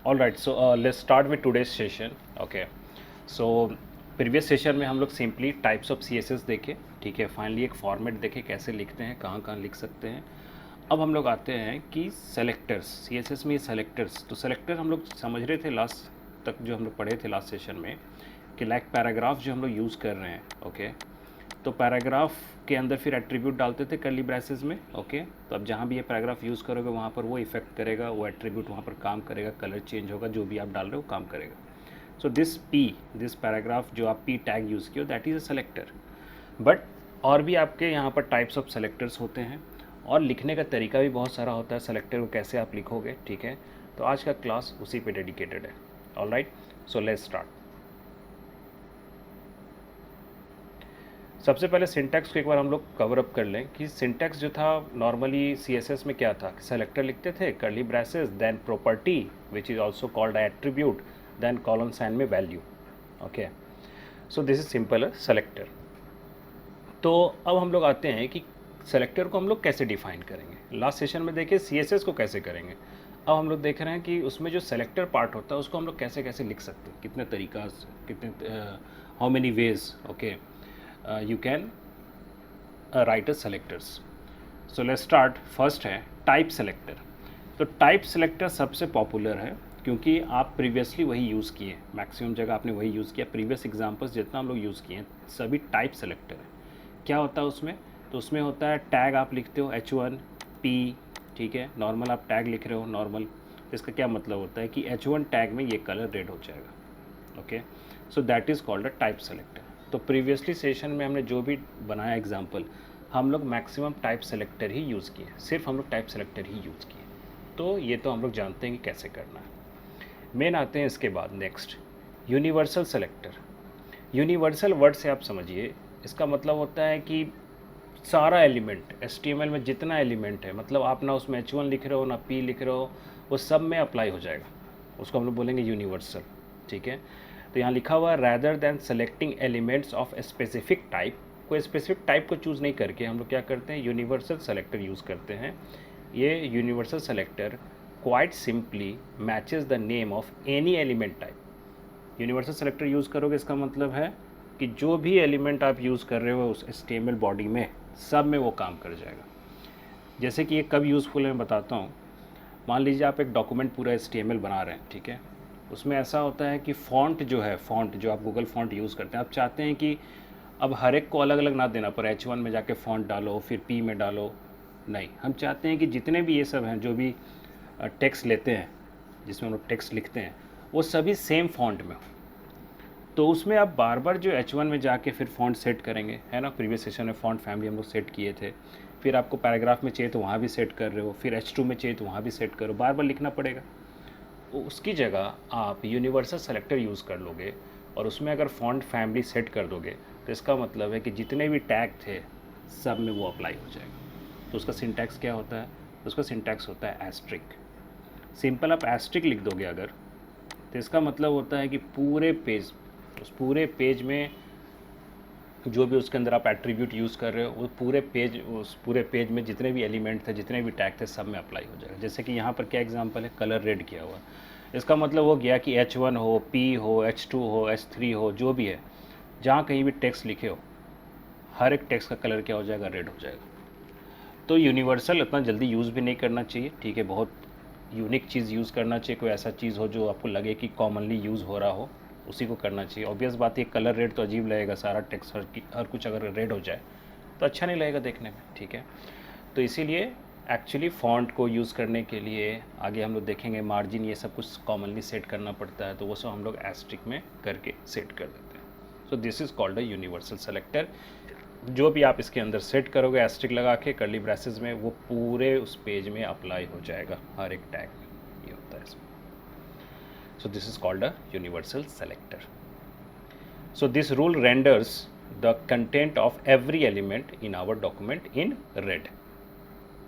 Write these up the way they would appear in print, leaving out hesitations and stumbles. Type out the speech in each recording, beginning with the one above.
All right, so let's start with today's session. Okay, so previous session में हम लोग simply types of C S S देखे. ठीक है, फाइनली एक फॉर्मेट देखे कैसे लिखते हैं, कहाँ कहाँ लिख सकते हैं. अब हम लोग आते हैं कि सेलेक्टर्स. सी एस एस में सेलेक्टर्स, तो सेलेक्टर हम लोग समझ रहे थे लास्ट तक जो हम लोग पढ़े थे लास्ट सेशन में कि लाइक पैराग्राफ जो हम लोग यूज़ कर रहे हैं. ओके, तो पैराग्राफ के अंदर फिर एट्रीब्यूट डालते थे कर्ली ब्रेसेस में. ओके, तो अब जहाँ भी ये पैराग्राफ यूज़ करोगे वहाँ पर वो इफेक्ट करेगा, वो एट्रीब्यूट वहाँ पर काम करेगा, कलर चेंज होगा, जो भी आप डाल रहे हो काम करेगा. सो दिस पैराग्राफ जो आप पी टैग यूज़ किया that is a selector. But और भी आपके यहाँ पर टाइप्स ऑफ सेलेक्टर्स होते हैं और लिखने का तरीका भी बहुत सारा होता है सेलेक्टर को कैसे आप लिखोगे. ठीक है, तो आज का क्लास उसी पे डेडिकेटेड है. All right, so let's start. सबसे पहले सिंटैक्स को एक बार हम लोग कवर अप कर लें कि सिंटैक्स जो था नॉर्मली सीएसएस में क्या था. सेलेक्टर लिखते थे, curly braces, then property which is also called attribute, then colon sign में value. Okay, so this is simple selector. तो अब हम लोग आते हैं कि सेलेक्टर को हम लोग कैसे डिफाइन करेंगे. लास्ट सेशन में देखे सीएसएस को कैसे करेंगे. अब हम लोग देख रहे हैं कि उसमें जो सेलेक्टर पार्ट होता है उसको हम लोग कैसे कैसे लिख सकते हैं, कितने तरीका से, कितने how many ways. Okay, you can write as selectors. So let's start. First है टाइप सेलेक्टर. तो टाइप सेलेक्टर सबसे पॉपुलर है क्योंकि आप प्रीवियसली वही यूज़ किए, मैक्सिमम जगह आपने वही यूज़ किया. प्रीवियस एग्जांपल्स जितना हम लोग यूज़ किए हैं सभी टाइप सेलेक्टर है. क्या होता है उसमें, तो उसमें होता है टैग आप लिखते हो H1P. ठीक है, नॉर्मल आप टैग लिख रहे हो नॉर्मल, इसका क्या मतलब होता है कि H1 टैग में ये कलर रेड हो जाएगा. Okay, so that is called a type selector. तो प्रीवियसली सेशन में हमने जो भी बनाया एग्जांपल, हम लोग मैक्सिमम टाइप सेलेक्टर ही यूज़ किए, सिर्फ हम लोग टाइप सेलेक्टर ही यूज़ किए. तो ये तो हम लोग जानते हैं कि कैसे करना है. मेन आते हैं इसके बाद next universal selector. Universal word से आप समझिए, इसका मतलब होता है कि सारा एलिमेंट HTML में जितना एलिमेंट है, मतलब आप ना उसमें H1 लिख रहे हो ना P लिख रहे हो, वो सब में अप्लाई हो जाएगा. उसको हम लोग बोलेंगे यूनिवर्सल. ठीक है, तो यहाँ लिखा हुआ rather than selecting elements of a specific type. कोई स्पेसिफिक टाइप को चूज़ नहीं करके हम लोग क्या करते हैं, यूनिवर्सल सेलेक्टर यूज़ करते हैं. ये universal selector quite simply matches the name of any element type. Universal selector use करोगे इसका मतलब है कि जो भी एलिमेंट आप यूज़ कर रहे हो उस HTML बॉडी में, सब में वो काम कर जाएगा. जैसे कि ये कब यूज़फुल है मैं बताता हूँ. मान लीजिए आप एक डॉक्यूमेंट पूरा HTML बना रहे हैं. ठीक है, उसमें ऐसा होता है कि फ़ॉन्ट जो है, फ़ॉन्ट जो आप गूगल फ़ॉन्ट यूज़ करते हैं, आप चाहते हैं कि अब हर एक को अलग अलग ना देना पड़े, H1 में जाके फ़ॉन्ट डालो फिर P में डालो. नहीं, हम चाहते हैं कि जितने भी ये सब हैं जो भी टेक्स्ट लेते हैं, जिसमें हम लोग टेक्स्ट लिखते हैं, वो सभी सेम फ़ॉन्ट में हो. तो उसमें आप बार बार जो H1 में जाके फिर फ़ॉन्ट सेट करेंगे, है ना. प्रीवियस सेशन में फ़ॉन्ट फैमिली हम लोग सेट किए थे. फिर आपको पैराग्राफ में चाहिए तो वहाँ भी सेट कर रहे हो, फिर H2 में चाहिए तो वहाँ भी सेट करो, बार बार लिखना पड़ेगा. उसकी जगह आप यूनिवर्सल सेलेक्टर यूज़ कर लोगे और उसमें अगर फ़ॉन्ट फैमिली सेट कर दोगे तो इसका मतलब है कि जितने भी टैग थे सब में वो अप्लाई हो जाएगा. तो उसका सिंटैक्स क्या होता है, उसका सिंटैक्स होता है एस्ट्रिक. सिंपल आप एस्ट्रिक लिख दोगे अगर, तो इसका मतलब होता है कि पूरे पेज, उस पूरे पेज में जो भी उसके अंदर आप एट्रीब्यूट यूज़ कर रहे हो वो पूरे पेज, उस पूरे पेज में जितने भी एलिमेंट थे, जितने भी टैग थे, सब में अप्लाई हो जाएगा. जैसे कि यहाँ पर क्या एग्जांपल है, कलर रेड किया हुआ. इसका मतलब हो गया कि H1 हो, P हो, H2 हो, H3 हो, जो भी है, जहाँ कहीं भी टेक्स्ट लिखे हो, हर एक टेक्स्ट का कलर क्या हो जाएगा, रेड हो जाएगा. तो यूनिवर्सल इतना जल्दी यूज़ भी नहीं करना चाहिए. ठीक है, बहुत यूनिक चीज़ यूज़ करना चाहिए, कोई ऐसा चीज़ हो जो आपको लगे कि कॉमनली यूज़ हो रहा हो, उसी को करना चाहिए. ऑब्वियस बात है, कलर रेड तो अजीब लगेगा, सारा टेक्स्ट हर कुछ अगर रेड हो जाए तो अच्छा नहीं लगेगा देखने में. ठीक है, तो इसीलिए एक्चुअली फ़ॉन्ट को यूज़ करने के लिए आगे हम लोग देखेंगे मार्जिन, ये सब कुछ कॉमनली सेट करना पड़ता है, तो वो सब हम लोग एस्ट्रिक में करके सेट कर देते हैं. So this is called a universal selector. जो भी आप इसके अंदर सेट करोगे एस्ट्रिक लगा के कर्ली ब्रेसेस में, वो पूरे उस पेज में अप्लाई हो जाएगा, हर एक टैग में. ये होता है इसमें. So this is called a universal selector. So this rule renders the content of every element in our document in red.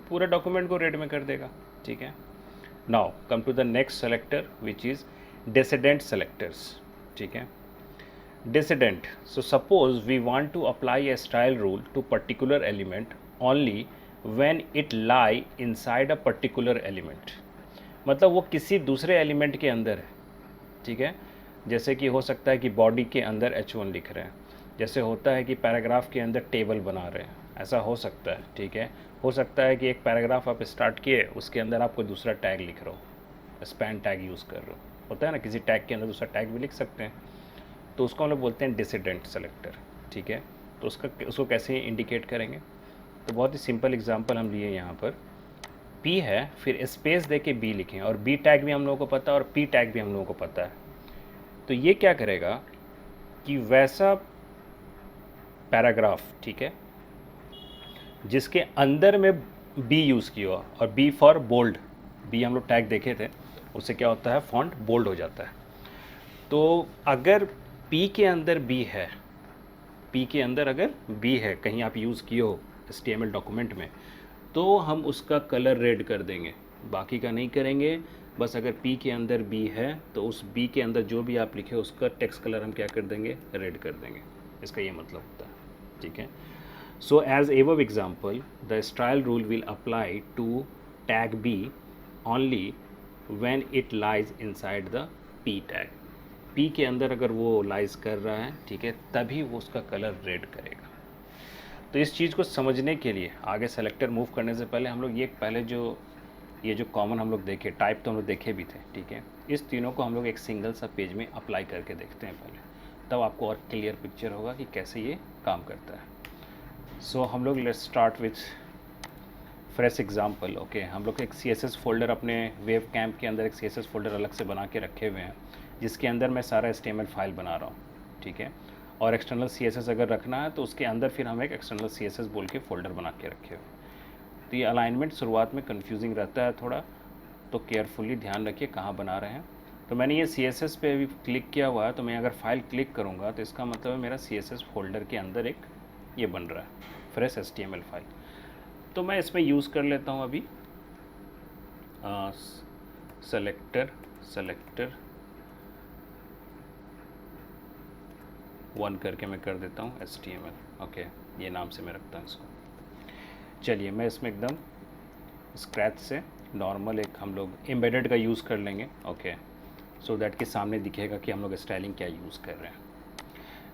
पूरे डॉक्यूमेंट को रेड में कर देगा. ठीक है, now come to the next selector which is descendant selectors. ठीक है, descendant. So suppose we want to apply a style rule to particular element only when it lie inside a particular element. मतलब वो किसी दूसरे element के अंदर है, ठीक है। जैसे कि हो सकता है कि बॉडी के अंदर H1 लिख रहे हैं, जैसे होता है कि पैराग्राफ के अंदर टेबल बना रहे हैं, ऐसा हो सकता है, ठीक है। हो सकता है कि एक पैराग्राफ आप स्टार्ट किए, उसके अंदर आप कोई दूसरा टैग लिख रहे हो, स्पैन टैग यूज़ कर रहे हो, होता है ना, किसी टैग के अंदर दूसरा टैग भी लिख सकते हैं, तो उसको हम लोग बोलते हैं डिसिडेंट सेलेक्टर, ठीक है। तो उसको कैसे इंडिकेट करेंगे, तो बहुत ही सिंपल एग्जांपल हम लिए यहाँ पर, P है, फिर स्पेस दे के B लिखें, और B टैग भी हम लोगों को पता है और P टैग भी हम लोगों को पता है। तो ये क्या करेगा कि वैसा पैराग्राफ, ठीक है, जिसके अंदर में बी यूज़ किया हुआ, और बी फॉर बोल्ड, बी हम लोग टैग देखे थे, उससे क्या होता है, फॉन्ट बोल्ड हो जाता है। तो अगर पी के अंदर बी है, पी के अंदर अगर बी है, कहीं आप यूज़ किए हो HTML डॉक्यूमेंट में, तो हम उसका कलर रेड कर देंगे, बाकी का नहीं करेंगे। बस अगर पी के अंदर बी है तो उस बी के अंदर जो भी आप लिखे उसका टेक्स्ट कलर हम क्या कर देंगे, रेड कर देंगे, इसका ये मतलब होता है, ठीक है। So as above example, the style rule will apply to tag B only when it lies inside the P tag. P के अंदर अगर वो लाइज कर रहा है, ठीक है, तभी वो उसका कलर रेड करेगा। तो इस चीज़ को समझने के लिए आगे सेलेक्टर मूव करने से पहले हम लोग ये पहले ये जो कॉमन हम लोग देखे टाइप, तो हम लोग देखे भी थे, ठीक है। इस तीनों को हम लोग एक सिंगल सा पेज में अप्लाई करके देखते हैं पहले, तब आपको और क्लियर पिक्चर होगा कि कैसे ये काम करता है। सो हम लोग let's start with fresh example. Okay, हम लोग एक CSS फोल्डर अपने वेब कैम्प के अंदर एक CSS फोल्डर अलग से बना के रखे हुए हैं, जिसके अंदर मैं सारा HTML फाइल बना रहा हूँ, ठीक है। और एक्सटर्नल CSS अगर रखना है तो उसके अंदर फिर हम एक एक्सटर्नल CSS बोल के फ़ोल्डर बना के रखे हुए। तो ये अलाइनमेंट शुरुआत में कन्फ्यूजिंग रहता है थोड़ा, तो केयरफुली ध्यान रखिए कहाँ बना रहे हैं। तो मैंने ये CSS पे अभी क्लिक किया हुआ है, तो मैं अगर फाइल क्लिक करूँगा तो इसका मतलब है मेरा CSS फोल्डर के अंदर एक ये बन रहा है फ्रेश HTML फाइल। तो मैं इसमें यूज़ कर लेता हूँ अभी सेलेक्टर 1 करके मैं कर देता हूँ HTML। ओके, ये नाम से मैं रखता हूँ इसको। चलिए मैं इसमें एकदम स्क्रैच से नॉर्मल एक हम लोग एम्बेडेड का यूज़ कर लेंगे, ओके, सो दैट कि सामने दिखेगा कि हम लोग स्टाइलिंग क्या यूज़ कर रहे हैं।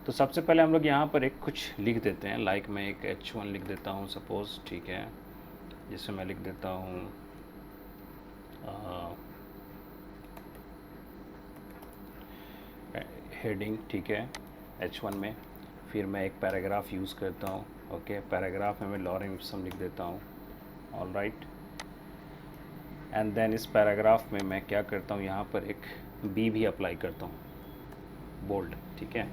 तो सबसे पहले हम लोग यहाँ पर एक कुछ लिख देते हैं, लाइक मैं एक H1 लिख देता हूँ सपोज़, ठीक है, जिससे मैं लिख देता हूँ हेडिंग, ठीक है, H1 में। फिर मैं एक पैराग्राफ यूज़ करता हूँ, ओके, पैराग्राफ में मैं लॉरेम इप्सम लिख देता हूँ, ऑल राइट। एंड देन इस पैराग्राफ में मैं क्या करता हूँ, यहाँ पर एक बी भी अप्लाई करता हूँ, बोल्ड, ठीक है।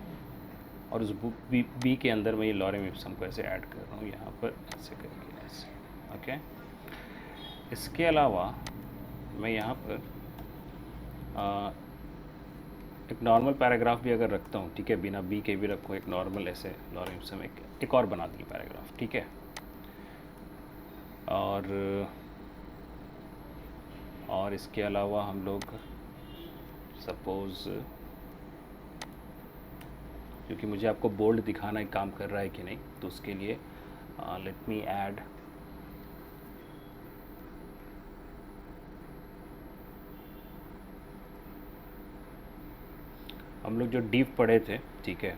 और उस बी के अंदर मैं ये लॉरेम इप्सम को ऐसे ऐड कर रहा हूँ यहाँ पर, ऐसे करके ऐसे, ओके। इसके अलावा मैं यहाँ पर एक नॉर्मल पैराग्राफ भी अगर रखता हूँ, ठीक है, बिना बी के भी रखूँ, एक नॉर्मल ऐसे लॉरेम इप्सम एक और बना दी पैराग्राफ, ठीक है। और इसके अलावा हम लोग सपोज़, क्योंकि मुझे आपको बोल्ड दिखाना है काम कर रहा है कि नहीं, तो उसके लिए लेट मी ऐड हम लोग जो डिव पढ़े थे, ठीक है,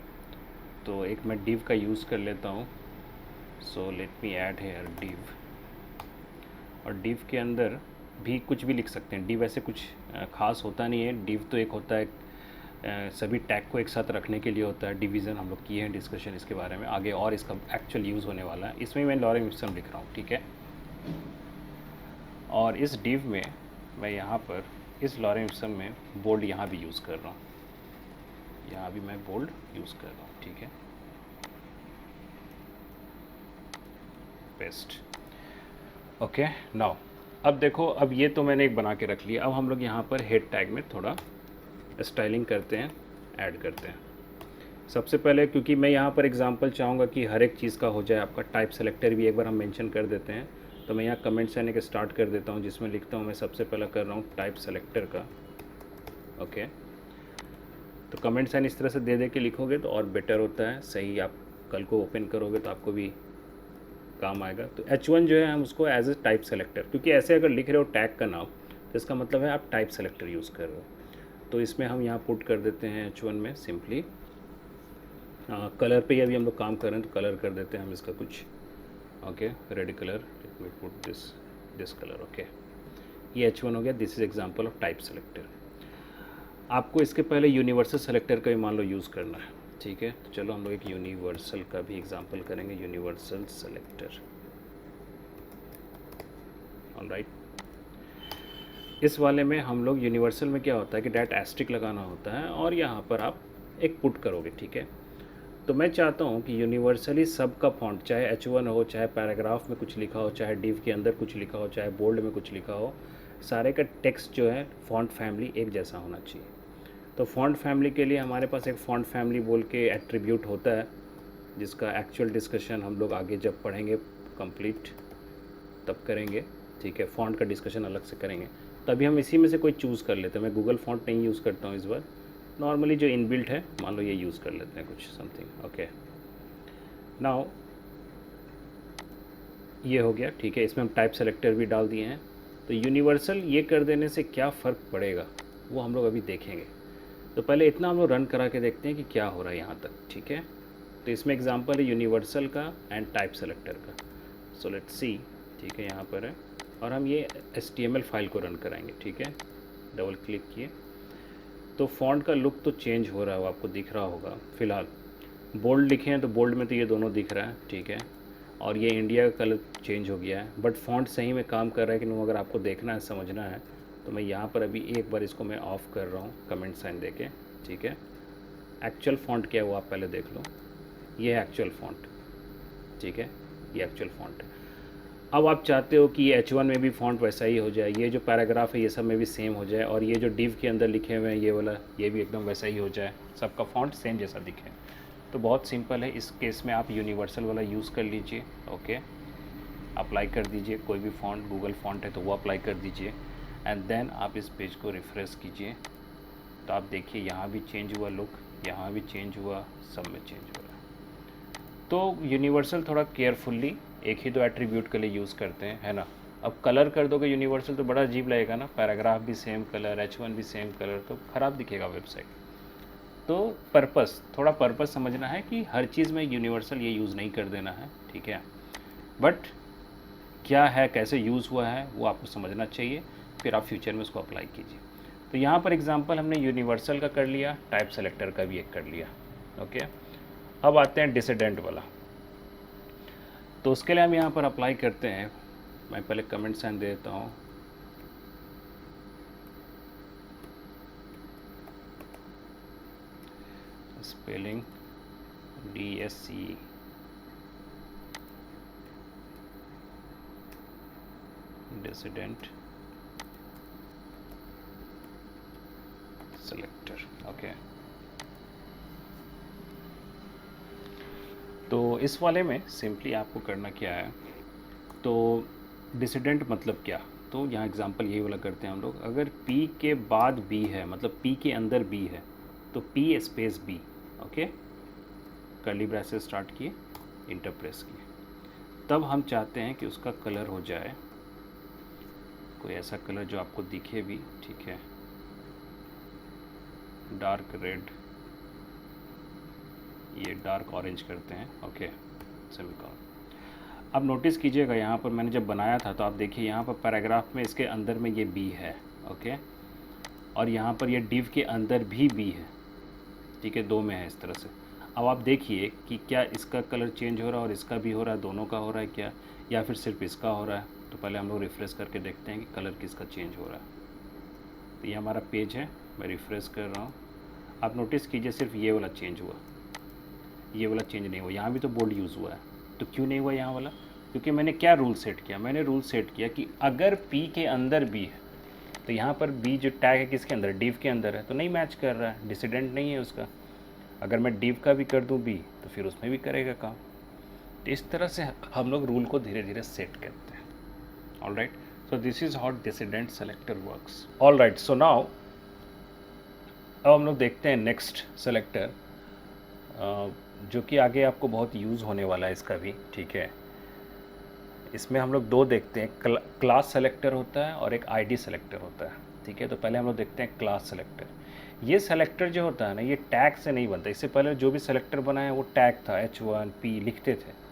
तो एक मैं डिव का यूज़ कर लेता हूँ। So let me add here div, और डिव के अंदर भी कुछ भी लिख सकते हैं। डिव ऐसे कुछ ख़ास होता नहीं है, डिव तो एक होता है सभी टैग को एक साथ रखने के लिए होता है। डिवीज़न हम लोग किए हैं डिस्कशन इसके बारे में आगे, और इसका एक्चुअल यूज़ होने वाला है। इसमें मैं लॉरेम इप्सम लिख रहा हूँ, ठीक है। और इस डिव में मैं यहाँ पर इस लॉरेम इप्सम में बोल्ड यहाँ भी यूज़ कर रहा हूँ, यहाँ भी मैं बोल्ड यूज़ कर रहा हूँ, ठीक है, पेस्ट, ओके। नाउ अब देखो, अब ये तो मैंने एक बना के रख लिया। अब हम लोग यहाँ पर हेड टैग में थोड़ा स्टाइलिंग करते हैं, ऐड करते हैं। सबसे पहले क्योंकि मैं यहाँ पर एग्जांपल चाहूँगा कि हर एक चीज़ का हो जाए, आपका टाइप सेलेक्टर भी एक बार हम मेंशन कर देते हैं, तो मैं यहाँ कमेंट से आने के स्टार्ट कर देता हूँ, जिसमें लिखता हूँ मैं सबसे पहला कर रहा हूँ टाइप सेलेक्टर का, ओके। तो कमेंट साइन इस तरह से दे के लिखोगे तो और बेटर होता है, सही आप कल को ओपन करोगे तो आपको भी काम आएगा। तो H1 जो है हम उसको एज ए टाइप सेलेक्टर, क्योंकि ऐसे अगर लिख रहे हो टैग का नाम, तो इसका मतलब है आप टाइप सेलेक्टर यूज़ कर रहे हो। तो इसमें हम यहाँ पुट कर देते हैं H1 में सिंपली कलर पे ही अभी हम लोग काम कर रहे हैं, तो कलर कर देते हैं हम इसका कुछ okay red colour, let me put this colour okay. ये H1 हो गया, this is example of type selector. आपको इसके पहले यूनिवर्सल सेलेक्टर का भी मान लो यूज़ करना है, ठीक है। तो चलो हम लोग एक यूनिवर्सल का भी एग्जांपल करेंगे, यूनिवर्सल सेलेक्टर। ऑलराइट, इस वाले में हम लोग यूनिवर्सल में क्या होता है कि डायरेक्ट एस्ट्रिक लगाना होता है और यहाँ पर आप एक पुट करोगे, ठीक है। तो मैं चाहता हूँ कि यूनिवर्सली सब का फॉन्ट, चाहे H1 हो, चाहे पैराग्राफ में कुछ लिखा हो, चाहे डिव के अंदर कुछ लिखा हो, चाहे बोल्ड में कुछ लिखा हो, सारे का टेक्स्ट जो है फॉन्ट फैमिली एक जैसा होना चाहिए। तो फॉन्ट फैमिली के लिए हमारे पास एक फॉन्ट फैमिली बोल के एट्रीब्यूट होता है, जिसका एक्चुअल डिस्कशन हम लोग आगे जब पढ़ेंगे कंप्लीट तब करेंगे, ठीक है। फॉन्ट का डिस्कशन अलग से करेंगे। तो अभी हम इसी में से कोई चूज़ कर लेते हैं। मैं गूगल फॉन्ट नहीं यूज़ करता हूँ इस बार, नॉर्मली जो इनबिल्ट है मान लो ये यूज़ कर लेते हैं कुछ समथिंग ओके। नाउ ये हो गया, ठीक है। इसमें हम टाइप सेलेक्टर भी डाल दिए हैं। तो यूनिवर्सल ये कर देने से क्या फ़र्क पड़ेगा वो हम लोग अभी देखेंगे। तो पहले इतना हम लोग रन करा के देखते हैं कि क्या हो रहा है यहाँ तक, ठीक है। तो इसमें एग्जांपल है यूनिवर्सल का एंड टाइप सेलेक्टर का। सो लेट्स सी, ठीक है, यहाँ पर है और हम ये HTML फाइल को रन कराएंगे, ठीक है। डबल क्लिक किए तो फॉन्ट का लुक तो चेंज हो रहा है, वो आपको दिख रहा होगा। फ़िलहाल बोल्ड लिखे हैं तो बोल्ड में तो ये दोनों दिख रहा है, ठीक है। और ये इंडिया का कलर चेंज हो गया है, बट फॉन्ट सही में काम कर रहा है कि नहीं, अगर आपको देखना है समझना है तो मैं यहाँ पर अभी एक बार इसको मैं ऑफ़ कर रहा हूँ कमेंट साइन देके, ठीक है। एक्चुअल फ़ॉन्ट क्या है वो आप पहले देख लो। ये है एक्चुअल फ़ॉन्ट, ठीक है, ये एक्चुअल फ़ॉन्ट है। अब आप चाहते हो कि ये H1 में भी फ़ॉन्ट वैसा ही हो जाए, ये जो पैराग्राफ है ये सब में भी सेम हो जाए, और ये जो डिव के अंदर लिखे हुए हैं ये वाला ये भी एकदम वैसा ही हो जाए, सबका फ़ॉन्ट सेम जैसा दिखे। तो बहुत सिंपल है, इस केस में आप यूनिवर्सल वाला यूज़ कर लीजिए, ओके। अप्लाई कर दीजिए, कोई भी फ़ॉन्ट गूगल फ़ॉन्ट है तो वो अप्लाई कर दीजिए एंड देन आप इस पेज को रिफ़्रेश कीजिए। तो आप देखिए यहाँ भी चेंज हुआ लुक, यहाँ भी चेंज हुआ, सब में चेंज हो रहा है। तो यूनिवर्सल थोड़ा केयरफुल्ली एक ही दो एट्रीब्यूट के लिए यूज़ करते हैं, है ना। अब कलर कर दोगे यूनिवर्सल तो बड़ा अजीब लगेगा ना, पैराग्राफ भी सेम कलर, H1 भी सेम कलर, तो ख़राब दिखेगा वेबसाइट। तो पर्पस, थोड़ा पर्पस समझना है कि हर चीज़ में यूनिवर्सल ये यूज़ नहीं कर देना है, ठीक है। बट क्या है, कैसे यूज़ हुआ है वो आपको समझना चाहिए, फिर आप फ्यूचर में उसको अप्लाई कीजिए। तो यहाँ पर एग्जांपल हमने यूनिवर्सल का कर लिया, टाइप सेलेक्टर का भी एक कर लिया, ओके। अब आते हैं डिसिडेंट वाला। तो उसके लिए हम यहाँ पर अप्लाई करते हैं, मैं पहले कमेंट साइन दे देता हूँ। Spelling DSC dissident selector, okay. तो इस वाले में सिंपली आपको करना क्या है, तो डिसिडेंट मतलब क्या, तो यहाँ एग्जांपल यही वाला करते हैं हम लोग। अगर P के बाद B है, मतलब P के अंदर B है, तो P space B, okay. Curly braces start किए, इंटर प्रेस किए। तब हम चाहते हैं कि उसका कलर हो जाए कोई ऐसा कलर जो आपको दिखे भी, ठीक है। डार्क रेड, ये डार्क ऑरेंज करते हैं, ओके, सेमीकोलन। अब नोटिस कीजिएगा यहाँ पर मैंने जब बनाया था तो आप देखिए यहाँ पर पैराग्राफ में इसके अंदर में ये B है, ओके। और यहाँ पर ये डिव के अंदर भी B है, ठीक है, दो में है इस तरह से। अब आप देखिए कि क्या इसका कलर चेंज हो रहा है और इसका भी हो रहा है, दोनों का हो रहा है क्या, या फिर सिर्फ इसका हो रहा है। तो पहले हम लोग रिफ़्रेश करके देखते हैं कि कलर किसका चेंज हो रहा है। तो ये हमारा पेज है, मैं रिफ़्रेश कर रहा हूँ। आप नोटिस कीजिए सिर्फ ये वाला चेंज हुआ, ये वाला चेंज नहीं हुआ। यहाँ भी तो बोल्ड यूज़ हुआ है, तो क्यों नहीं हुआ यहाँ वाला, क्योंकि मैंने क्या रूल सेट किया, मैंने रूल सेट किया कि अगर P के अंदर B है तो यहाँ पर B जो टैग है किसके अंदर, डिव के अंदर है, तो नहीं मैच कर रहा है, डिसिडेंट नहीं है उसका। अगर मैं डिव का भी कर दूँ B तो फिर उसमें भी करेगा काम। तो इस तरह से हम लोग रूल को धीरे धीरे सेट करते हैं। All right, so this is how dissident selector works. All right, so now अब हम लोग देखते हैं नेक्स्ट सेलेक्टर, जो कि आगे आपको बहुत यूज़ होने वाला है इसका भी, ठीक है। इसमें हम लोग दो देखते हैं, क्लास सेलेक्टर होता है और एक आईडी सेलेक्टर होता है, ठीक है। तो पहले हम लोग देखते हैं क्लास सेलेक्टर। ये सेलेक्टर जो होता है ना, ये टैग से नहीं बनता। इससे पहले जो भी सेलेक्टर बनाया वो टैग था, H1P लिखते थे।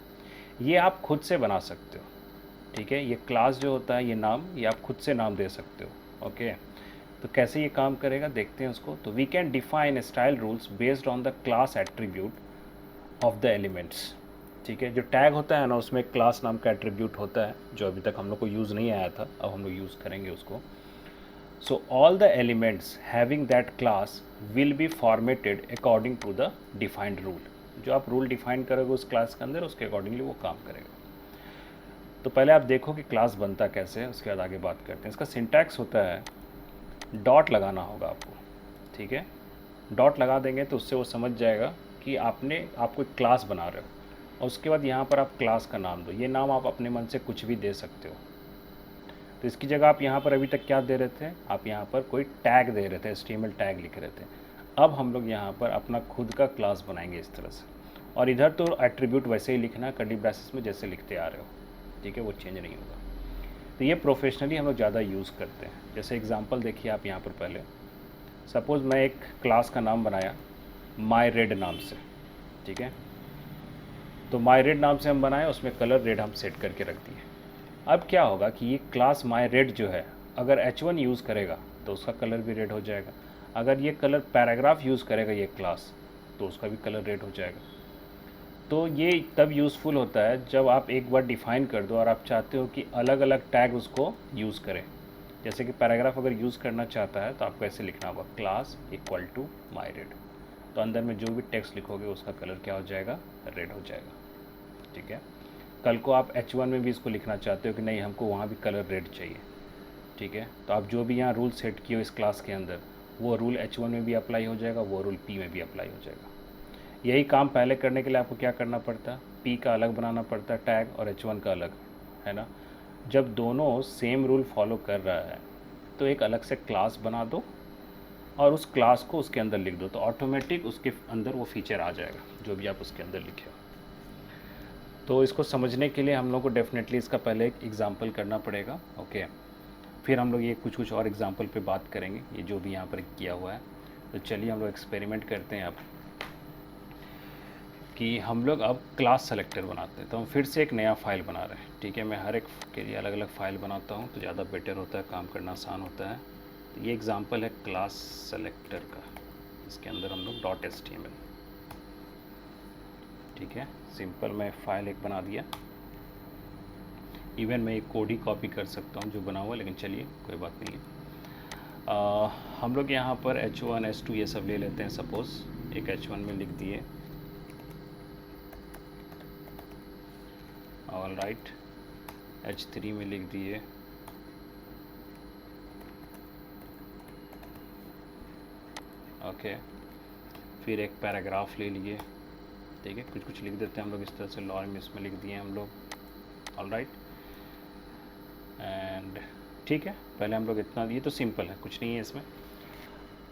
ये आप खुद से बना सकते हो, ठीक है। ये क्लास जो होता है, ये नाम, ये आप खुद से नाम दे सकते हो, ओके। तो कैसे ये काम करेगा देखते हैं उसको। तो we can define style rules based on the class attribute of the elements, ठीक है। जो टैग होता है ना, उसमें क्लास नाम का एट्रीब्यूट होता है, जो अभी तक हम लोग को यूज़ नहीं आया था, अब हम लोग यूज़ करेंगे उसको। So all the elements having that class will be formatted according to the defined rule. जो आप रूल डिफाइन करोगे उस क्लास के अंदर, उसके अकॉर्डिंगली वो काम करेगा। तो पहले आप देखो कि क्लास बनता कैसे है, उसके बाद आगे बात करते हैं। इसका सिंटैक्स होता है, डॉट लगाना होगा आपको, ठीक है। डॉट लगा देंगे तो उससे वो समझ जाएगा कि आपको एक क्लास बना रहे हो। और उसके बाद यहाँ पर आप क्लास का नाम दो। ये नाम आप अपने मन से कुछ भी दे सकते हो। तो इसकी जगह आप यहाँ पर अभी तक क्या दे रहे थे, आप यहाँ पर कोई टैग दे रहे थे, HTML टैग लिख रहे थे। अब हम लोग यहाँ पर अपना खुद का क्लास बनाएंगे इस तरह से। और इधर तो एट्रीब्यूट वैसे ही लिखना, कर्ली ब्रैसेस में जैसे लिखते आ रहे हो, ठीक है, वो चेंज नहीं होगा। तो ये प्रोफेशनली हम लोग ज़्यादा यूज़ करते हैं। जैसे एग्जांपल देखिए आप यहाँ पर पहले, सपोज़ मैं एक क्लास का नाम बनाया माई रेड नाम से, ठीक है। तो माई रेड नाम से हम बनाए, उसमें कलर रेड हम सेट करके रख दिए। अब क्या होगा कि ये क्लास माई रेड जो है, अगर H1 यूज़ करेगा तो उसका कलर भी रेड हो जाएगा। अगर ये कलर पैराग्राफ यूज़ करेगा ये क्लास, तो उसका भी कलर रेड हो जाएगा। तो ये तब यूज़फुल होता है जब आप एक बार डिफ़ाइन कर दो और आप चाहते हो कि अलग अलग टैग उसको यूज़ करें। जैसे कि पैराग्राफ अगर यूज़ करना चाहता है तो आपको ऐसे लिखना होगा, class equal to my red. तो अंदर में जो भी टेक्स्ट लिखोगे उसका कलर क्या हो जाएगा, रेड हो जाएगा, ठीक है। कल को आप H1 में भी इसको लिखना चाहते हो कि नहीं, हमको वहाँ भी कलर रेड चाहिए, ठीक है। तो आप जो भी यहाँ रूल सेट किए हो इस क्लास के अंदर, वो रूल H1 में भी अप्लाई हो जाएगा, वो रूल P में भी अप्लाई हो जाएगा। यही काम पहले करने के लिए आपको क्या करना पड़ता है, P का अलग बनाना पड़ता है टैग और H1 का अलग, है ना। जब दोनों सेम रूल फॉलो कर रहा है तो एक अलग से क्लास बना दो और उस क्लास को उसके अंदर लिख दो, तो ऑटोमेटिक उसके अंदर वो फीचर आ जाएगा जो भी आप उसके अंदर लिखे हो। तो इसको समझने के लिए हम लोग को डेफिनेटली इसका पहले एक एग्जांपल करना पड़ेगा, ओके। फिर हम लोग ये कुछ और एग्जांपल पे बात करेंगे, ये जो भी यहाँ पर किया हुआ है। तो चलिए हम लोग एक्सपेरिमेंट करते हैं अब कि हम लोग अब क्लास सेलेक्टर बनाते हैं। तो हम फिर से एक नया फ़ाइल बना रहे हैं, ठीक है। मैं हर एक के लिए अलग अलग फ़ाइल बनाता हूँ तो ज़्यादा बेटर होता है, काम करना आसान होता है। तो ये एग्जांपल है क्लास सेलेक्टर का। इसके अंदर हम लोग .html, ठीक है, सिंपल मैं फ़ाइल एक बना दिया। इवन मैं एक कोड ही कॉपी कर सकता हूँ जो बना हुआ, लेकिन चलिए कोई बात नहीं है। हम लोग यहाँ पर H1 H2 ये सब ले लेते हैं। सपोज़ एक H1 में लिख दिए, ऑल राइट। H3 में लिख दिए, ओके। फिर एक पैराग्राफ ले लिए, ठीक है, कुछ कुछ लिख देते हैं हम लोग इस तरह से। लॉर में इसमें लिख दिए हम लोग, ऑल राइट। एंड ठीक है, पहले हम लोग इतना दिए तो सिंपल है, कुछ नहीं है इसमें।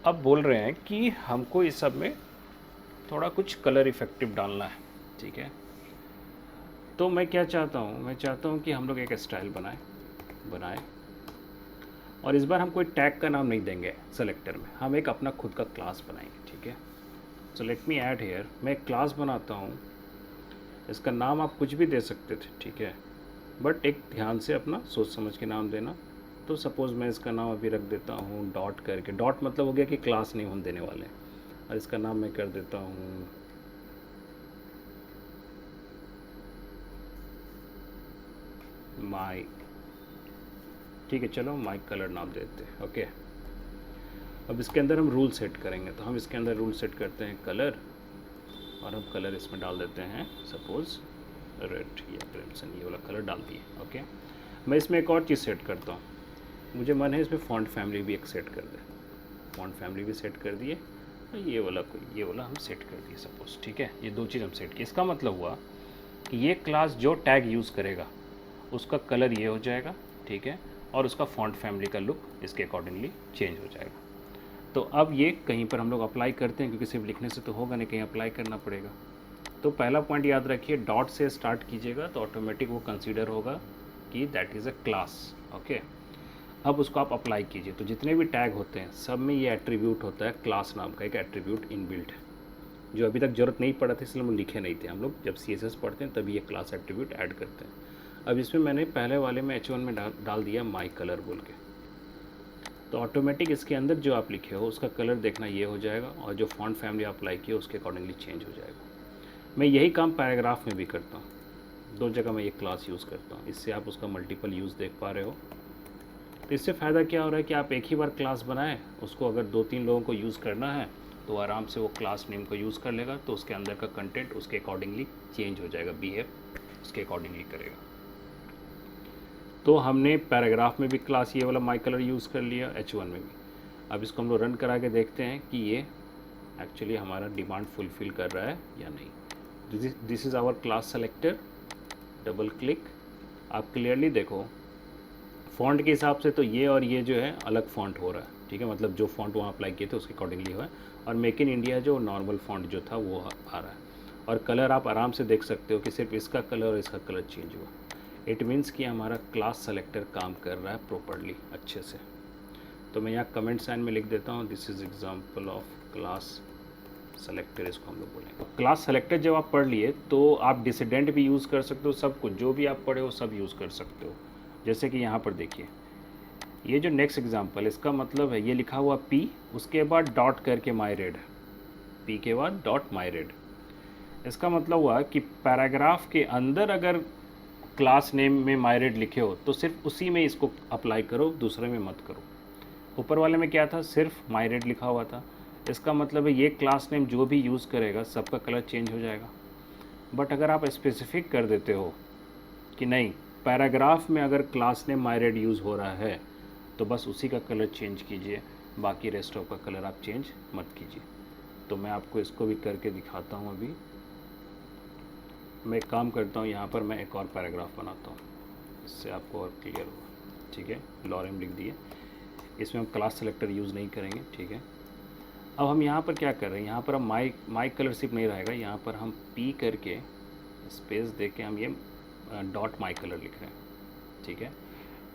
अब बोल रहे हैं कि हमको इस सब में थोड़ा कुछ कलर इफेक्टिव डालना है, ठीक है। तो मैं क्या चाहता हूँ, मैं चाहता हूँ कि हम लोग एक स्टाइल बनाए और इस बार हम कोई टैग का नाम नहीं देंगे सेलेक्टर में, हम एक अपना खुद का क्लास बनाएंगे, ठीक है। So let me add here, मैं एक क्लास बनाता हूँ। इसका नाम आप कुछ भी दे सकते थे, ठीक है, बट एक ध्यान से अपना सोच समझ के नाम देना। तो सपोज़ मैं इसका नाम अभी रख देता हूँ डॉट करके। डॉट मतलब हो गया कि क्लास नहीं हम देने वाले, और इसका नाम मैं कर देता हूँ माई, ठीक है, चलो माई कलर नाम देते हैं, ओके। अब इसके अंदर हम रूल सेट करेंगे, तो हम इसके अंदर रूल सेट करते हैं कलर, और हम कलर इसमें डाल देते हैं सपोज़ रेड या क्रिम्सन, ये वाला कलर डाल दिए, ओके। मैं इसमें एक और चीज़ सेट करता हूँ, मुझे मन है इसमें फ़ॉन्ट फैमिली भी एक सेट कर दे। फ़ॉन्ट फैमिली भी सेट कर दिए, ये वाला हम सेट कर दिए सपोज़, ठीक है। ये दो चीज़ हम सेट किए। इसका मतलब हुआ कि ये क्लास जो टैग यूज़ करेगा उसका कलर ये हो जाएगा, ठीक है, और उसका फ़ॉन्ट फैमिली का लुक इसके अकॉर्डिंगली चेंज हो जाएगा। तो अब ये कहीं पर हम लोग अप्लाई करते हैं, क्योंकि सिर्फ लिखने से तो होगा नहीं, कहीं अप्लाई करना पड़ेगा। तो पहला पॉइंट याद रखिए, डॉट से स्टार्ट कीजिएगा तो ऑटोमेटिक वो कंसीडर होगा कि that is a class. Okay, अब उसको आप अप्लाई कीजिए। तो जितने भी टैग होते हैं सब में ये एट्रीब्यूट होता है, क्लास नाम का एक एट्रीब्यूट इनबिल्ट है, जो अभी तक ज़रूरत नहीं पड़ा था इसलिए हम लिखे नहीं थे। हम लोग जब CSS पढ़ते हैं तभी ये क्लास एट्रीब्यूट ऐड करते हैं। अब इसमें मैंने पहले वाले में H1 में डाल दिया माई कलर बोल के, तो ऑटोमेटिक इसके अंदर जो आप लिखे हो उसका कलर देखना ये हो जाएगा, और जो फॉन्ट फैमिली आप अप्लाई किए उसके अकॉर्डिंगली चेंज हो जाएगा। मैं यही काम पैराग्राफ में भी करता हूँ, 2 जगह मैं ये क्लास यूज़ करता हूँ। इससे आप उसका मल्टीपल यूज़ देख पा रहे हो। तो इससे फ़ायदा क्या हो रहा है कि आप एक ही बार क्लास बनाएं, उसको अगर 2-3 लोगों को यूज़ करना है तो आराम से वो क्लास नेम को यूज़ कर लेगा, तो उसके अंदर का कंटेंट उसके अकॉर्डिंगली चेंज हो जाएगा, बिहेव उसके अकॉर्डिंगली करेगा। तो हमने पैराग्राफ में भी क्लास ये वाला माई कलर यूज़ कर लिया, H1 में भी। अब इसको हम लोग रन करा के देखते हैं कि ये एक्चुअली हमारा डिमांड फुलफ़िल कर रहा है या नहीं। This is our class selector. Double click, आप क्लियरली देखो फ़ॉन्ट के हिसाब से तो ये और ये जो है अलग फ़ॉन्ट हो रहा है, ठीक है, मतलब जो फ़ॉन्ट वहाँ अप्लाई किए थे उसके अकॉर्डिंगली हुआ है। और मेक इन इंडिया जो नॉर्मल फ़ॉन्ट जो था वो आ रहा है। और कलर आप आराम से देख सकते हो कि सिर्फ इसका कलर और इसका कलर चेंज हुआ। इट मीन्स कि हमारा क्लास सेलेक्टर काम कर रहा है प्रॉपरली, अच्छे से। तो मैं यहाँ कमेंट साइन में लिख देता हूँ, this is example of class selector, इसको हम लोग बोलेंगे। क्लास सेलेक्टर जब आप पढ़ लिए तो आप डिसिडेंट भी यूज़ कर सकते हो, सब कुछ जो भी आप पढ़े हो सब यूज़ कर सकते हो। जैसे कि यहाँ पर देखिए, ये जो नेक्स्ट एग्जाम्पल, इसका मतलब है ये लिखा हुआ P, उसके बाद डॉट करके माई रेड, P के बाद डॉट माई रेड। इसका मतलब हुआ कि पैराग्राफ के अंदर अगर क्लास नेम में माई रेड लिखे हो तो सिर्फ उसी में इसको अप्लाई करो, दूसरे में मत करो। ऊपर वाले में क्या था, सिर्फ माई रेड लिखा हुआ था। इसका मतलब है ये क्लास नेम जो भी यूज़ करेगा सबका कलर चेंज हो जाएगा। बट अगर आप स्पेसिफिक कर देते हो कि नहीं, पैराग्राफ में अगर class name my red use हो रहा है तो बस उसी का कलर चेंज कीजिए, बाकी रेस्ट ऑफ का कलर आप चेंज मत कीजिए। तो मैं आपको इसको भी करके दिखाता हूँ। अभी मैं एक काम करता हूँ, यहाँ पर मैं एक और पैराग्राफ बनाता हूँ, इससे आपको और क्लियर होगा। ठीक है, लॉरेम लिख दिए, इसमें हम क्लास सेलेक्टर यूज़ नहीं करेंगे। ठीक है, अब हम यहाँ पर क्या कर रहे हैं, यहाँ पर हम माई कलर सिर्फ नहीं रहेगा, यहाँ पर हम P करके स्पेस दे के हम ये डॉट माई कलर लिख रहे हैं। ठीक है,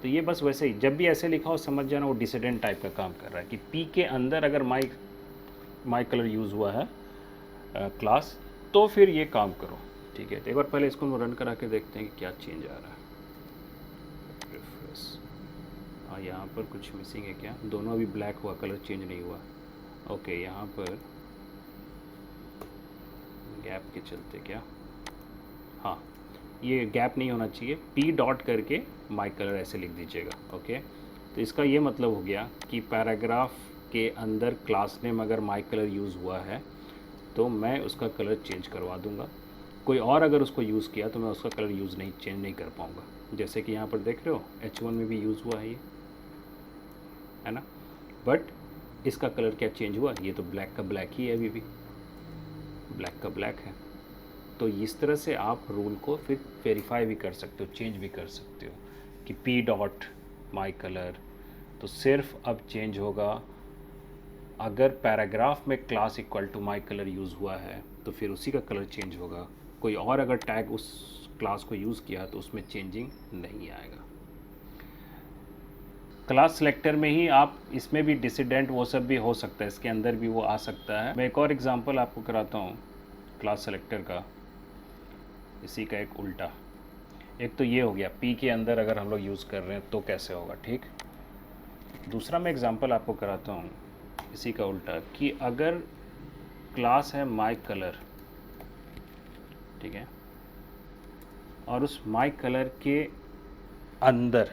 तो ये बस वैसे ही जब भी ऐसे लिखा हो समझ जाना वो डिसिडेंट टाइप का काम कर रहा है कि P के अंदर अगर माई कलर यूज़ हुआ है क्लास, तो फिर ये काम करो। ठीक है, तो एक बार पहले इसको हम रन करा के देखते हैं कि क्या चेंज आ रहा है। रिफ्रेश, हाँ यहाँ पर कुछ मिसिंग है क्या, दोनों अभी ब्लैक हुआ, कलर चेंज नहीं हुआ। ओके, यहाँ पर गैप के चलते क्या, हाँ ये गैप नहीं होना चाहिए, P डॉट करके माई कलर ऐसे लिख दीजिएगा। ओके, तो इसका ये मतलब हो गया कि पैराग्राफ के अंदर क्लास नेम अगर माई कलर यूज़ हुआ है तो मैं उसका कलर चेंज करवा दूंगा। कोई और अगर उसको यूज़ किया तो मैं उसका कलर चेंज नहीं कर पाऊँगा। जैसे कि यहाँ पर देख रहे हो H1 में भी यूज़ हुआ है ये, है ना, बट इसका कलर क्या चेंज हुआ, ये तो ब्लैक का ब्लैक ही है, अभी भी ब्लैक का ब्लैक है। तो इस तरह से आप रूल को फिर वेरीफाई भी कर सकते हो, चेंज भी कर सकते हो कि P डॉट माई कलर तो सिर्फ अब चेंज होगा अगर पैराग्राफ में class equal to my colour use हुआ है तो फिर उसी का कलर चेंज होगा। कोई और अगर टैग उस क्लास को यूज़ किया तो उसमें चेंजिंग नहीं आएगा। क्लास सेलेक्टर में ही आप इसमें भी डिसिडेंट वो सब भी हो सकता है, इसके अंदर भी वो आ सकता है। मैं एक और एग्जांपल आपको कराता हूँ क्लास सेलेक्टर का, इसी का एक उल्टा। एक तो ये हो गया P के अंदर अगर हम लोग यूज़ कर रहे हैं तो कैसे होगा। ठीक, दूसरा मैं एग्जांपल आपको कराता हूँ इसी का उल्टा, कि अगर क्लास है माई कलर, ठीक है, और उस माई कलर के अंदर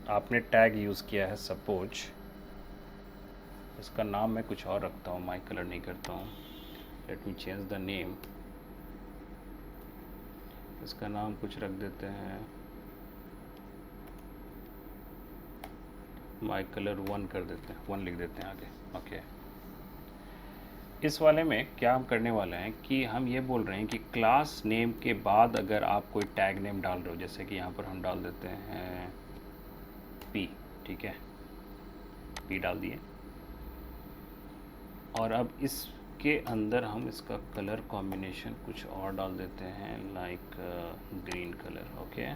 आपने टैग यूज़ किया है, सपोज इसका नाम मैं कुछ और रखता हूँ, माई कलर नहीं करता हूँ, let me change the name, इसका नाम कुछ रख देते हैं, माई कलर 1 कर देते हैं, 1 लिख देते हैं आगे। ओके, इस वाले में क्या हम करने वाले हैं कि हम ये बोल रहे हैं कि क्लास नेम के बाद अगर आप कोई टैग नेम डाल रहे हो, जैसे कि यहाँ पर हम डाल देते हैं P, ठीक है, P डाल दिए, और अब इसके अंदर हम इसका कलर कॉम्बिनेशन कुछ और डाल देते हैं, लाइक ग्रीन कलर। ओके,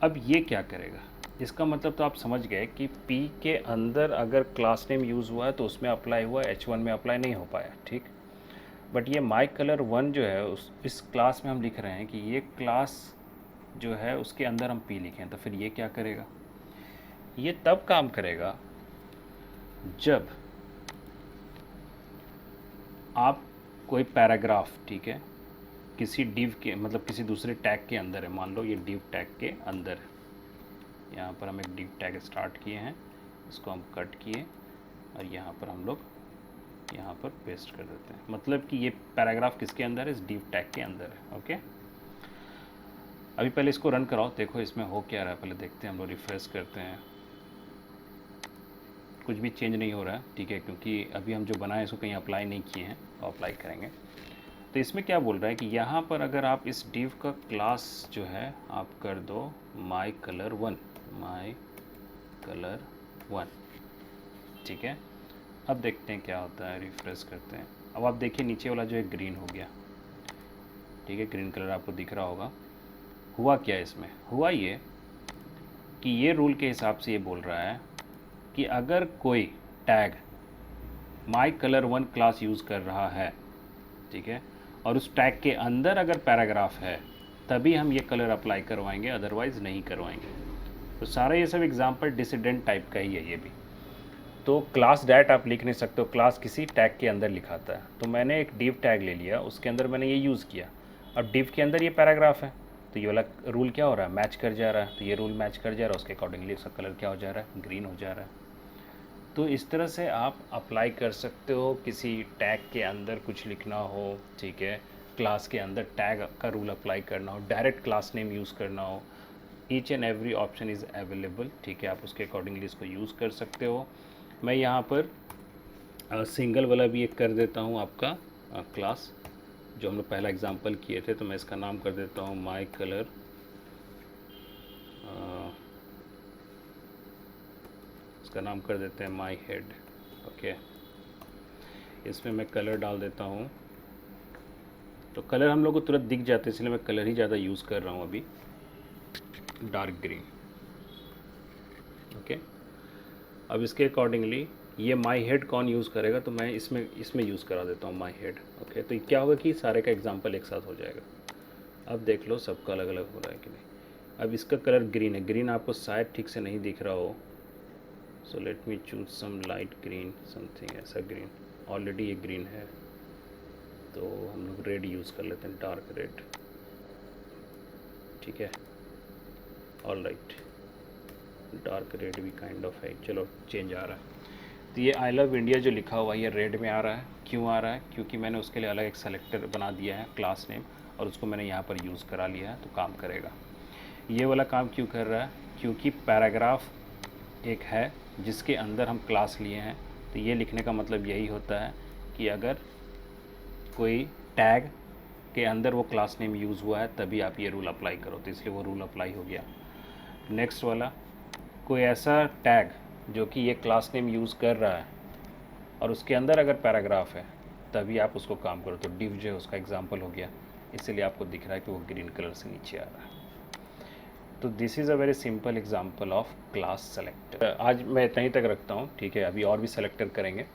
अब ये क्या करेगा, इसका मतलब तो आप समझ गए कि P के अंदर अगर क्लास नेम यूज़ हुआ है तो उसमें अप्लाई हुआ, H1 में अप्लाई नहीं हो पाया, ठीक। बट ये माई कलर 1 जो है इस क्लास में हम लिख रहे हैं कि ये क्लास जो है उसके अंदर हम P लिखें, तो फिर ये क्या करेगा, ये तब काम करेगा जब आप कोई पैराग्राफ, ठीक है, किसी डिव के मतलब किसी दूसरे टैग के अंदर है, मान लो ये डिव टैग के अंदर है, यहाँ पर हम एक डिव टैग स्टार्ट किए हैं, इसको हम कट किए और यहाँ पर हम लोग यहाँ पर पेस्ट कर देते हैं, मतलब कि ये पैराग्राफ किसके अंदर है, इस डिव टैग के अंदर है। ओके, अभी पहले इसको रन कराओ, देखो इसमें हो क्या रहा है, पहले देखते हैं, हम लोग रिफ्रेश करते हैं, कुछ भी चेंज नहीं हो रहा है, ठीक है, क्योंकि अभी हम जो बनाए इसको कहीं अप्लाई नहीं किए हैं, तो अप्लाई करेंगे। तो इसमें क्या बोल रहा है कि यहाँ पर अगर आप इस डिव का क्लास जो है आप कर दो माई कलर 1, माई कलर 1, ठीक है। अब देखते हैं क्या होता है, रिफ्रेश करते हैं। अब आप देखिए नीचे वाला जो है ग्रीन हो गया, ठीक है, ग्रीन कलर आपको दिख रहा होगा। हुआ क्या इसमें, हुआ ये कि ये रूल के हिसाब से ये बोल रहा है कि अगर कोई टैग माई कलर 1 क्लास यूज़ कर रहा है, ठीक है, और उस टैग के अंदर अगर पैराग्राफ है तभी हम ये कलर अप्लाई करवाएंगे, अदरवाइज़ नहीं करवाएंगे। तो सारा ये सब एग्जांपल डिसिडेंट टाइप का ही है ये भी। तो क्लास डैट आप लिख नहीं सकते हो, क्लास किसी टैग के अंदर लिखाता है। तो मैंने एक डिव टैग ले लिया, उसके अंदर मैंने ये यूज़ किया, अब डिव के अंदर ये पैराग्राफ है, तो ये वाला रूल क्या हो रहा है, मैच कर जा रहा है, तो ये रूल मैच कर जा रहा है, उसके अकॉर्डिंगली उसका कलर क्या हो जा रहा है, ग्रीन हो जा रहा है। तो इस तरह से आप अप्लाई कर सकते हो, किसी टैग के अंदर कुछ लिखना हो, ठीक है, क्लास के अंदर टैग का रूल अप्लाई करना हो, डायरेक्ट क्लास नेम यूज़ करना हो, each and every option is available, ठीक है, आप उसके अकॉर्डिंगली इसको यूज़ कर सकते हो। मैं यहाँ पर सिंगल वाला भी एक कर देता हूँ आपका क्लास, जो हम लोग पहला एग्जांपल किए थे, तो मैं इसका नाम कर देता हूँ माई कलर, इसका नाम कर देते हैं माई हेड। ओके, इसमें मैं कलर डाल देता हूँ, तो कलर हम लोग को तुरंत दिख जाते हैं, इसलिए मैं कलर ही ज़्यादा यूज़ कर रहा हूँ अभी, डार्क ग्रीन। ओके, अब इसके अकॉर्डिंगली ये माई हेड कौन यूज़ करेगा, तो मैं इसमें यूज़ करा देता हूँ माई हेड। ओके, तो क्या होगा कि सारे का एग्जांपल एक साथ हो जाएगा। अब देख लो सबका अलग अलग हो रहा है कि नहीं। अब इसका कलर ग्रीन है, ग्रीन आपको शायद ठीक से नहीं दिख रहा हो, so let me choose some light green, something ऐसा ग्रीन, ऑलरेडी ये ग्रीन है, तो हम लोग रेड यूज़ कर लेते हैं, डार्क रेड, ठीक है, ऑल राइट, डार्क रेड भी काइंड ऑफ है, चलो चेंज आ रहा है। तो ये आई लव इंडिया जो लिखा हुआ है ये रेड में आ रहा है, क्यों आ रहा है, क्योंकि मैंने उसके लिए अलग एक सेलेक्टर बना दिया है क्लास नेम, और उसको मैंने यहाँ पर यूज़ करा लिया है, तो काम करेगा। ये वाला काम क्यों कर रहा है, क्योंकि पैराग्राफ एक है जिसके अंदर हम क्लास लिए हैं, तो ये लिखने का मतलब यही होता है कि अगर कोई टैग के अंदर वो क्लास नेम यूज़ हुआ है तभी आप ये रूल अप्लाई करो, तो इसलिए वो रूल अप्लाई हो गया। नेक्स्ट वाला, कोई ऐसा टैग जो कि ये क्लास नेम यूज़ कर रहा है और उसके अंदर अगर पैराग्राफ है तभी आप उसको काम करो, तो डिव जो है उसका एग्जांपल हो गया, इसीलिए आपको दिख रहा है कि वो ग्रीन कलर से नीचे आ रहा है। तो this is a very simple example of class selector. आज मैं इतना ही तक रखता हूँ, ठीक है, अभी और भी सेलेक्टर करेंगे।